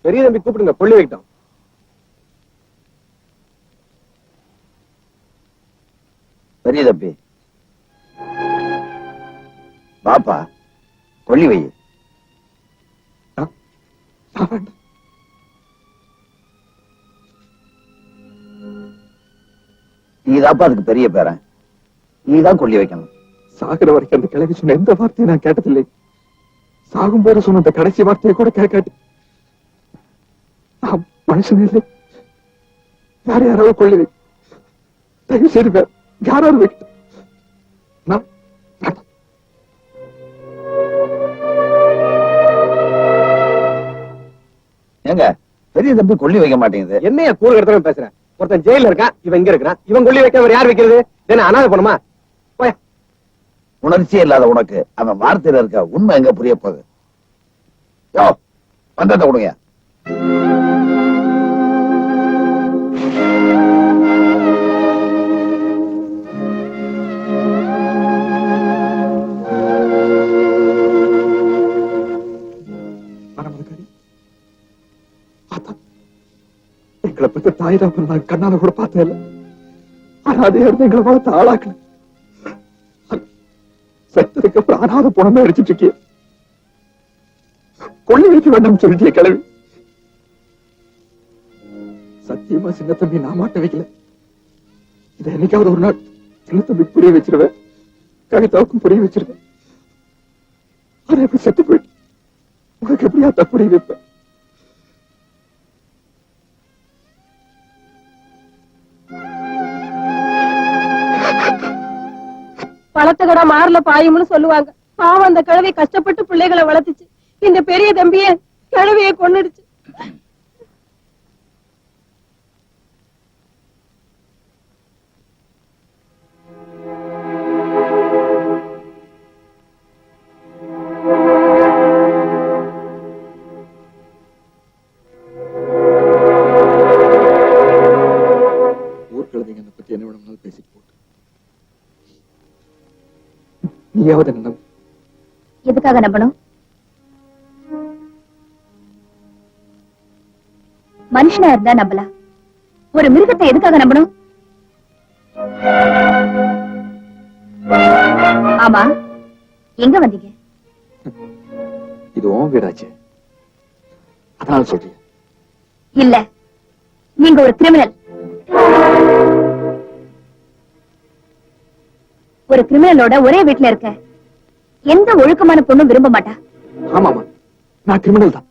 பெரிய தம்பி கூப்பிடுங்க, கொள்ளி வைட்டோம். பெரிய தம்பி பாப்பா, கொள்ளி வை. நீதாப்பா அதுக்கு பெரிய பேரன், நீதான் கொள்ளி வைக்கணும். சாகுற வரைக்கும் அந்த கிழவி சொன்ன எந்த வார்த்தையும் நான் கேட்டதில்லை. சாகும் போது சொன்ன அந்த கடைசி வார்த்தையை கூட கேட்காது. நான் மனுஷன் இல்லை. யாராவது கொள்ளி வை, தயவு செய்து யாராவது வைக்க. ஏங்க பெரிய தம்பி கொள்ளி வைக்க மாட்டேங்குது? என்னைய கூறு எடுத்து பேசுறேன். ஒருத்தன் ஜெயில இருக்கான், இவன் இங்க இருக்கிறான். இவன் கொள்ளி வைக்க யார் வைக்கிறது? என்ன அனாதை போணுமா? உணர்ச்சியே இல்லாத உனக்கு அவன் வார்த்தையில இருக்க உண்மை எங்க புரிய போகுது? யோ வந்தத கொடுங்க. எங்களை பத்தி தாயிராம நான் கண்ணால கூட பார்த்தேன் இல்லை. ஆனா அதே இருந்து எங்களை வளர்த்து ஆளாக்கல. செத்ததுக்கு அப்புறம் அனாத போனமே அடிச்சிட்டு இருக்கிய. கொள்ளி வைக்க வேண்டாம் சொல்லிட்டிய கிளவி. சத்தியமா சின்ன தம்பி நான் மாட்ட வைக்கல. இதை என்னைக்காவது ஒரு நாள் சின்ன தம்பி புரிய வச்சிருவேன், கவிதாவுக்கும் புரிய வச்சிருவேன். ஆனா எப்படி செத்து போயிட்டு உங்களுக்கு எப்படியா தப்புரிய வைப்பேன்? பழத்தகடா மாறல பாயும்னு சொல்லுவாங்க. பாவம் அந்த கிழவி கஷ்டப்பட்டு பிள்ளைகளை வளர்த்துச்சு. இந்த பெரிய தம்பிய கிழவியை கொன்னுடுச்சு. ஊர்கிழமைங்க என்னை பத்தி என்ன வேணும்னாலும் பேசிட்டு போட்டு. நீயாவது என்ன? எதுக்காக நம்பணும்? மனுஷனா இருந்தா நம்பலாம், ஒரு மிருகத்தை எதுக்காக நம்பணும்? ஆமா, எங்க வந்தீங்க? இது உன் வீடாச்சு, அதனால சொல்றீங்க? இல்ல, நீங்க ஒரு கிரிமினல். ஒரு கிரிமினலோட ஒரே வீட்டுல இருக்க எந்த ஒழுக்கமான பொண்ணும் விரும்ப மாட்டா. ஆமாமா, நான் கிரிமினல் தான்.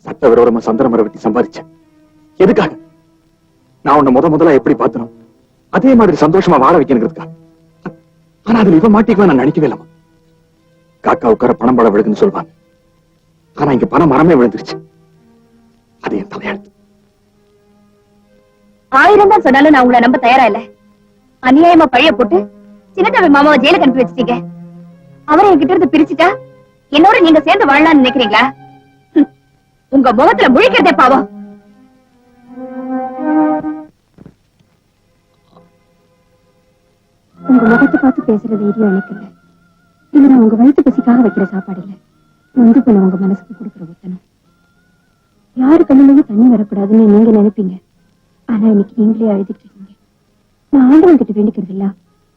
சட்ட விரோதமா சந்தன மரம் வெட்டி சம்பாதிச்சேன். எதுக்காக? நான் உன்னை முதல்ல எப்படி பார்த்தனோ அதே மாதிரி சந்தோஷமா வாழ வைக்கணுங்கிறதுக்காக. ஆனா அதுல இவன் மாட்டிக்குவா நான் நினைக்கவே இல்லாமா. காக்கா உட்கார பணம் பழம் விழுதுன்னு சொல்லுவாங்க. ஆனா இங்க பணம் மரமே விழுந்துருச்சு. அது என் தலையெழுத்து. 1000 தான் சொன்னாலும் நான் உங்களை நம்ப தயாரா இல்ல. அநியாயமா பழைய போட்டு சின்னத்தம்பி மாமாவை ஜெயிலுக்கு அனுப்பி வச்சிட்டீங்க. அவரை என்கிட்ட இருந்து பிரிச்சுட்டா என்னோட நீங்க சேர்ந்து வாழலாம்னு நினைக்கிறீங்களா? உங்க முகத்துல முழிக்கிறதே பாவம். உங்க முகத்தை பார்த்து பேசுற தைரியம் எனக்கு இல்ல. இது நான் உங்க வயிற்று பசிக்காக வைக்கிற சாப்பாடு இல்ல. நொந்து போன உங்க மனசுக்கு கொடுக்குற ஒத்தனம். யாரு கண்ணுலயும் தண்ணி வரக்கூடாதுன்னு நீங்க நினைப்பீங்க. ஆனா இன்னைக்கு நீங்களே அழுதுட்டு இருக்கீங்க. நான் ஆண்டவன் கிட்ட வேண்டிக்கிறது இல்ல,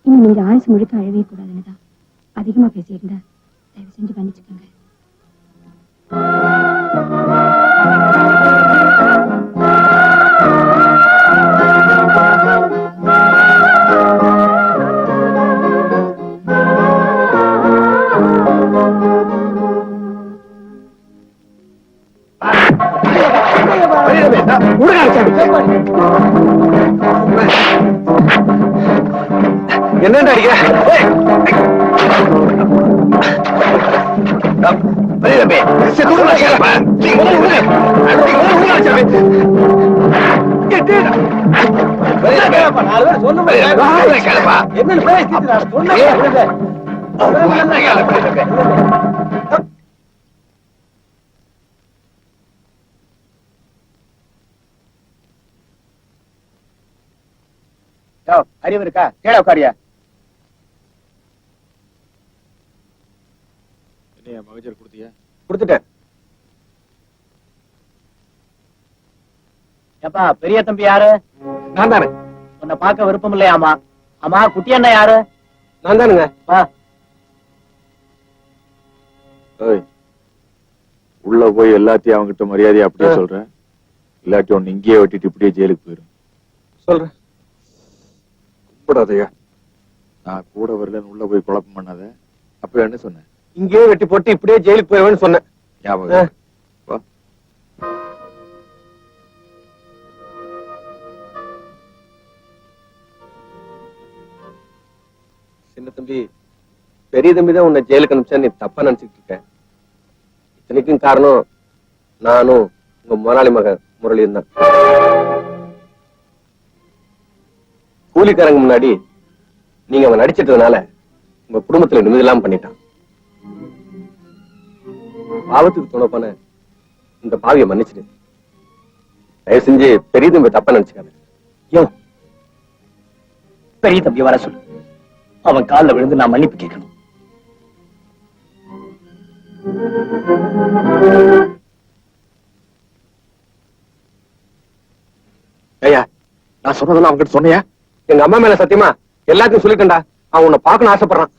இன்னும் நீங்க ஆயுசு முழுக்க அழவே கூடாதுன்னுதான். அதிகமா பேசியிருந்தா தயவு செஞ்சு மன்னிச்சுக்கோங்க. என்னடா அறிவு இருக்கா? கேள உட்காரியா. மகஜர் கொடுத்தியா? கொடுத்துட்டேன். எப்பா பெரிய தம்பி யாரு? நான் தானே. உன்னை பார்க்க விருப்பம் இல்லையாமா? ஆமா, குட்டி அண்ணா யாரு? நான் தானுங்க. வா. உள்ள போய் எல்லாத்தையும் அவங்கிட்ட மரியாதையா அப்படியே சொல்றேன். இல்லாட்டி ஒன்னு இங்கேயே வெட்டிட்டு இப்படியே ஜெயிலுக்கு போயிடும். சொல்றேன். கூடாதையா, நான் கூட வரலன்னு உள்ள போய் குழப்பம் பண்ணாத. அப்ப என்ன சொன்னேன்? இங்கேயே வெட்டி போட்டு இப்படியே ஜெயிலுக்கு போயிடுவேன்னு சொன்னேன். ஞாபகம். வா. சின்ன தம்பி, பெரிய தம்பி தான் உன்னை ஜெயிலுக்கு அனுப்பிச்சா நீ தப்பா நினைச்சுட்டு இருக்க. இத்தனைக்கும் காரணம் நானும் உங்க முதலாளி மகன் முரளியும் தான். கூலிக்காரங்க முன்னாடி நீங்க அவன் நடிச்சிட்டதுனால உங்க குடும்பத்துல நிம்மதி இல்லாம பண்ணிட்டான். பாவத்துக்கு துணை போன இந்த பாவியை மன்னிச்சிடு. தயவு செஞ்சு பெரிய தம்பி தப்பா நினைச்சுக்காத. யோ, பெரிய தம்பி வர சொல்லு. அவன் காலில் விழுந்து நான் மன்னிப்பு கேட்கணும். ஐயா, நான் சொன்னதெல்லாம் அவங்கிட்ட சொன்னியா? எங்க அம்மா மேல சத்தியமா எல்லாத்தையும் சொல்லிட்டேன்டா. அவன் உன்னை பார்க்கணும் ஆசைப்படுறான்.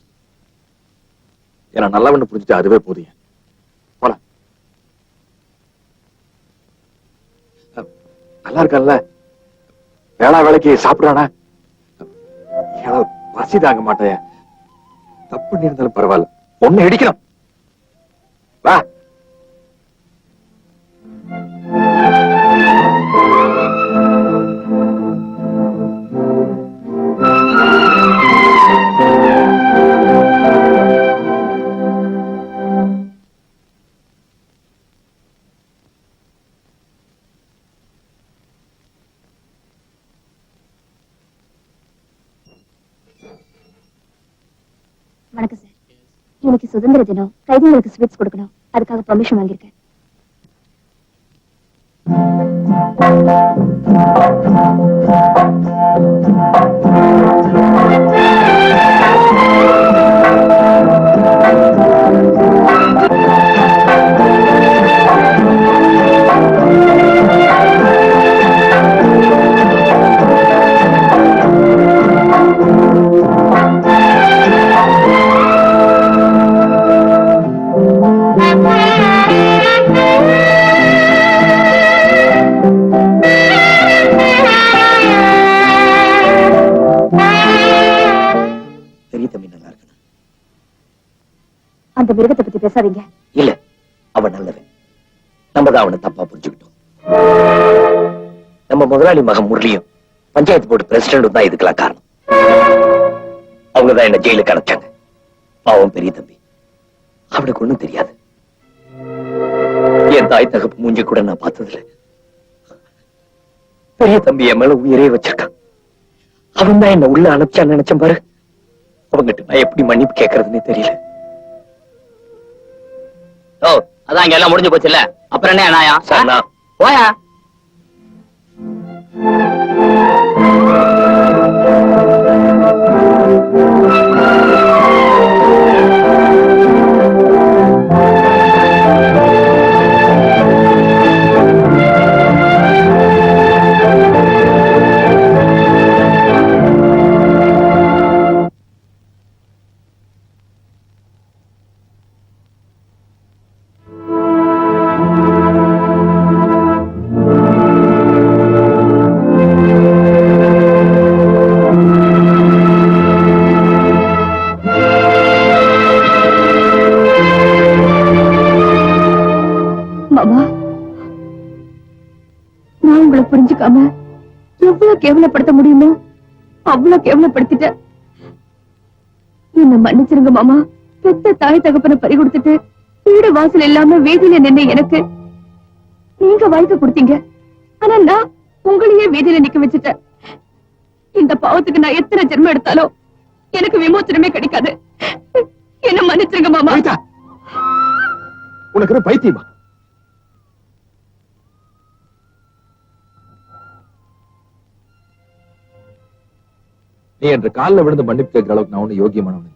ஏன்னா நல்லவன்னு புரிஞ்சுட்டு அதுவே போதிய. போலாம். நல்லா இருக்கல்ல? வேளா வேலைக்கு சாப்பிடுறானா? பசி தாங்க மாட்டேன். தப்பு பண்ணி இருந்தாலும் பரவாயில்ல, ஒண்ணு இடிக்கணும். வா. வணக்கம் சார். இன்னைக்கு சுதந்திர தினம், கைதிகளுக்கு ஸ்வீட்ஸ் கொடுக்கணும். அதுக்காக பெர்மிஷன் வாங்கியிருக்கேன். அந்த மிருகத்தை பத்தி பேசாதீங்க. இல்ல, அவன் நல்லவன். நம்ம தான் அவனை தப்பா புரிஞ்சுக்கிட்டோம். நம்ம முதலாளி மகன் முரளியும் பஞ்சாயத்து போர்டு பிரசிடண்டும் தான் இதுக்கெல்லாம் காரணம். அவங்கதான் என்ன ஜெயிலுக்கு அனுப்பிச்சாங்க. பாவம் பெரிய தம்பி, அவனுக்கு ஒண்ணும் தெரியாது. என் தாய் தகப்பு மூஞ்சி கூட நான் பார்த்ததில்லை. பெரிய தம்பி என் மேல உயிரே வச்சிருக்கான். அவன் தான் என்ன உள்ள அனுப்பிச்சான்னு நினைச்சேன் பாரு. அவங்கிட்ட நான் எப்படி மன்னிப்பு கேட்கறதுன்னே தெரியல. ஓ, அதான் இங்க எல்லாம் முடிஞ்சு போச்சு இல்ல? அப்புறம் என்ன நாயா? போயா. மாமா, நான் உங்களை புரிஞ்சுக்காம எவ்வளவு கேவலப்படுத்த முடியுமோ அவ்வளவு கேவலப்படுத்திட்டேன். என்ன மன்னிச்சிருங்க மாமா. பெத்த தாய் தகப்பனை பறி கொடுத்துட்டு வீடு வாசல் இல்லாம வீதியில நின்று எனக்கு நீங்க வாழ்க்கை கொடுத்தீங்க. ஆனா நான் உங்களையே வீதியில நிக்க வச்சுட்டேன். இந்த பாவத்துக்கு நான் எத்தனை ஜென்மம் எடுத்தாலும் எனக்கு விமோச்சனமே கிடைக்காது. என்ன மன்னிச்சிருங்க மாமா. உனக்கு பைத்தியமா? நீ என்ற காலில் விழுந்து மன்னிப்பு கேட்கிற அளவுக்கு நான் ஒண்ணு யோகியமானவன்.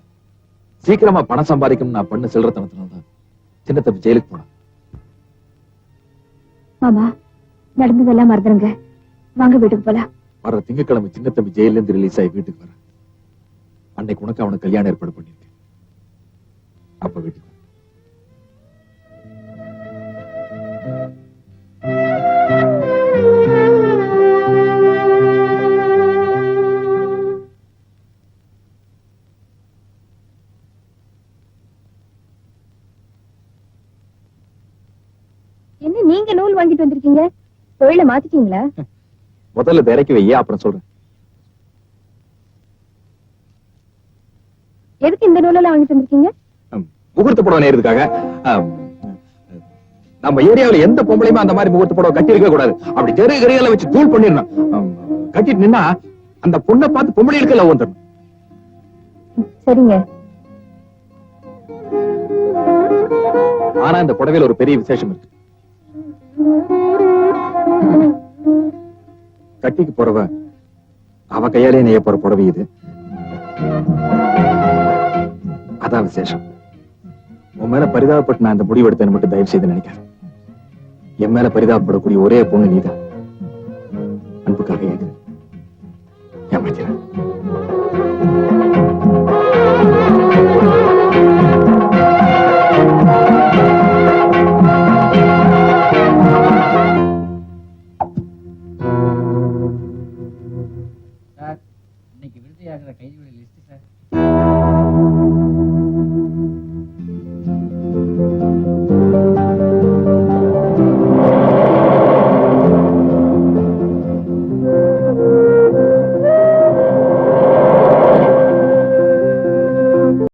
சீக்கிரமா பணம் சம்பாதிக்கணும் நான் பண்ண செல்றத்தனத்தினால்தான் சின்ன தம்பி ஜெயிலுக்கு போனான். மாமா, நடந்ததெல்லாம் மறந்துருங்க. வாங்க வீட்டுக்கு போலாம். வர்ற திங்கட்கிழமை சின்ன தம்பி ஜெயில இருந்து ரிலீஸ் ஆகி வீட்டுக்கு வரேன். அன்னைக்கு உனக்கு அவனுக்கு கல்யாணம் ஏற்பாடு பண்ணிருக்கேன். அப்ப வீட்டுக்கு வா. என்ன நீங்க நூல் வாங்கிட்டு வந்திருக்கீங்க? தொழில மாத்திட்டீங்களா? முதல்ல திரைக்கு வையே, அப்புறம் சொல்றேன். எதுக்கு இந்த நூலெல்லாம் வாங்கிட்டு வந்திருக்கீங்க? முகூர்த்த புடவை நேரத்துக்காக. நம்ம ஏரியாவுல எந்த பொம்பளையுமே அந்த மாதிரி முகூர்த்த புடவை கட்டி இருக்க கூடாது. அப்படி தெரு கரையில வச்சு தூள் பண்ணிடணும். கட்டிட்டு நின்னா அந்த பொண்ணை பார்த்து பொம்பளைகளுக்கு லவ் வந்துடணும். சரிங்க. ஆனா இந்த புடவையில ஒரு பெரிய விசேஷம் இருக்கு. கட்டிக்கு போறவ அவ கையாலே நெய்ய போற புடவை இது. அதான் விசேஷம். உன் மேல பரிதாபப்பட்டு நான் இந்த முடிவு எடுத்தேன்னு மட்டும் தயவு செய்து நினைக்காது. என் மேல பரிதாபப்படக்கூடிய ஒரே பொண்ணு நீதான். அன்புக்காக ஏமாத்தின. சார், இன்னைக்கு விருதையாகிற கைதியோட லிஸ்ட் சார்.